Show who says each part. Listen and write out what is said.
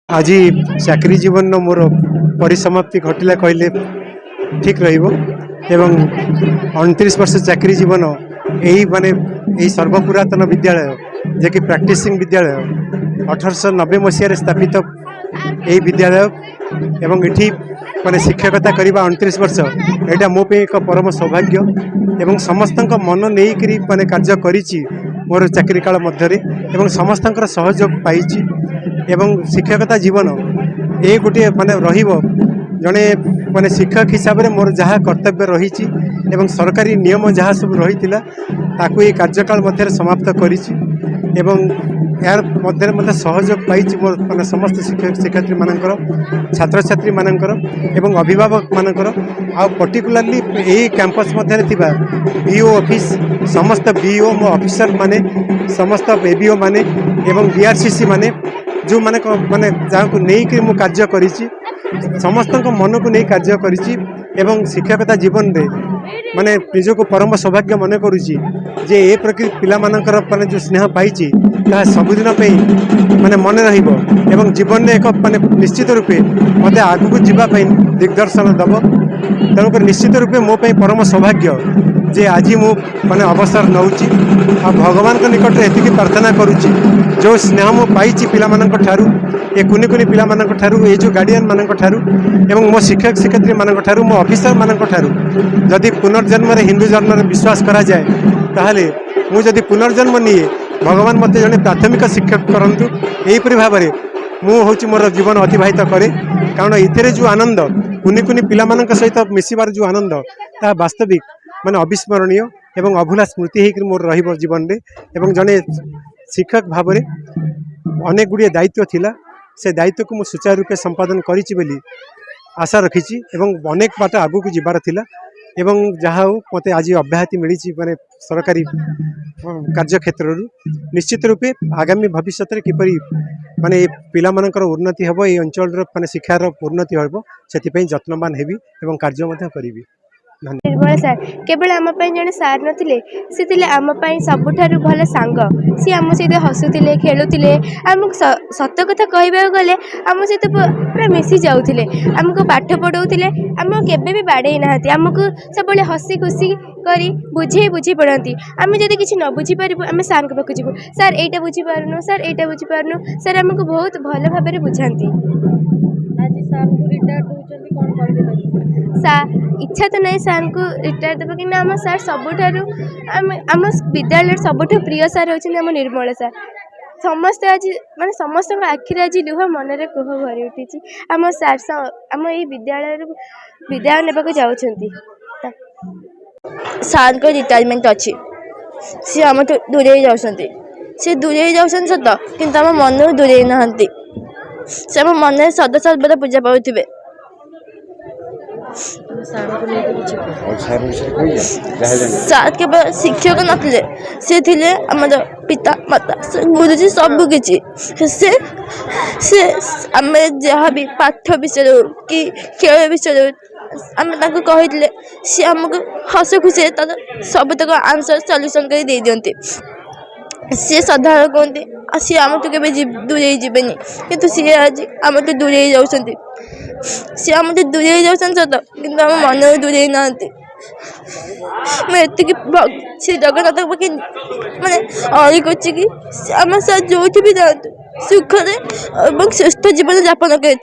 Speaker 1: आज चाकरी जीवन मोर परिसमाप्ति घटिला कहले ठीक रहिबो एवं 29 वर्ष चाकरी जीवन यही माने यही सर्वपुरातन विद्यालय जे कि प्रैक्टिसिंग विद्यालय 1890 मसीह स्थापित यही विद्यालय एवं इठी माने शिक्षकता करबा 29 वर्ष एटा मो पे एक परम सौभाग्य एवं समस्त मन नहीं करी माने कार्य करिछि मोर चाकरी काल मध्यरे एवं समस्तंकर सहयोग पाइछि एवं शिक्षकता जीवन ये गोटे माने रहिबो जड़े माने शिक्षक हिसाब से मोर जहाँ कर्तव्य रही एवं सरकारी नियम जहाँ सब रही ताकू ये कार्यकाल मध्य समाप्त करिछि एवं यार मध्य मत सहयोग पाई मोर माने समस्त शिक्षक शिक्षयित्री मानकर छात्र छात्री मानकर एवं अभिभावक मानकर आ पर्टिकुलरली यही कैंपस मध्य थिबा बीओ ऑफिस समस्त बीओ मो ऑफिसर माने समस्त एबीओ माने एवं बीआरसीसी माने जो माने माने जहाँ को नहीं कि मु कार्य करिछि समस्त मन को नहीं कार्य करिछि एवं शिक्षकता जीवन रे माने निज को परम सौभाग्य मन करुछि जे ए प्रकृति पिला मानकर माने जो स्नेह पाइछि ता सबुदिन पे माने मन रहिबो एवं जीवन में एक माने निश्चित रूपे मते आगु को जीवा पई दिग्दर्शन दबो तेणुक निश्चित रूपे मो पे परम सौभाग्य जे आज मु माने अवसर नौची आ भगवान के निकट एतिकी प्रार्थना करुछि जो स्नेह मु पाइछि पिला मानक ठारू ए कुनि कुनि पिला मानक ठारू ए जो गार्डियन मानक ठारू एवं मो शिक्षक शिक्षयित्री मानक ठारू मो ऑफिसर मानक ठारू जदि पुनर्जन्म रे हिंदू धर्म रे विश्वास करा जाए ताहले मु जदि पुनर्जन्म निए भगवान मते जने प्राथमिक शिक्षक करंतु एहीपरि भाव में मु होछि मोर जीवन अतिबाहित करे कारण इथरे जो आनंद कुनि कुनि पिला मानक सहित मिसिबार जो आनंद ता वास्तविक माने अविस्मरणीय एवं अभूला स्मृति होकर मोर रहिबो जीवन रे एवं जने शिक्षक भाव में अनेक गुड़िए दायित्व थिला से दायित्व को मु सुचारू रूपे संपादन करिछि बोली आशा रखिछि एवं अनेक बाट आगु को जिबार थिला एवं जहाँ हो मते आज अब्याहति मिली माने सरकारी कार्य क्षेत्र निश्चित रूपे आगामी भविष्य में किपरि माने पिला मानकर उन्नति हेबो ए अंचल माने शिक्षार उन्नति हेबो सेति जत्नवान हेबी एवं कार्य मध्य करिवि।
Speaker 2: निर्मल सार केवल आम जड़े सार नथिले सी आम सबुठारु भल सांग सी आम सहित हसुले खेलुले आमको सत कथा कहबा गले आम सहित पूरा मिसी जाऊे आमको पाठ पढ़ाऊे आम केबे भी बाड़े ना आमको सब हसी खुशी करी बुझे पढ़ती आम जब किसी न बुझीपारू आम सार पाक जीव सार एटा बुझीपारनु सार एटा बुझीपारनु सार आमको बहुत भल भाव बुझाती इच्छा तो नहीं सार को रिटायर देव कि आम सार सबुठारु आम विद्यालय सबुठ प्रिय सार होती आम निर्मल सार समस्त आज माने समस्त आखिर आज लुह मनरे कुह भरी उठी आम सार आम ये विद्यालय विद्यालय नेबा को जाउछंती सार को रिटायरमेंट अच्छी सी आम दूरे जाउछंती सी दूरे जाउछन सत किंतु आम मन दूरे नहंती से आम मन सदा सर्वदा पूजा पाउथिबे सार केवल शिक्षक नथिले से थिले हमर पिता माता गुरुजी सब किछि से आम जहाँ भी पाठ विषय कि खेल विषय आम कही सी आमको हस खुशी तर सब तक आंसर सल्यूशन कर दे दियंती सी सदाବେଳେ कहते सी आम तो के दूरे जीवेनि किंतु सी आज आम तो दूरे जाउछंती सी आम तो दूरे जाउछन सत किंतु आम मन दूरे नांती मैं एतिकी श्री जगन्नाथ पाखे माने अड़ी करछि कि आम साथ जो भी जातु सुखरे और सुस्थ जीवन यापन कर।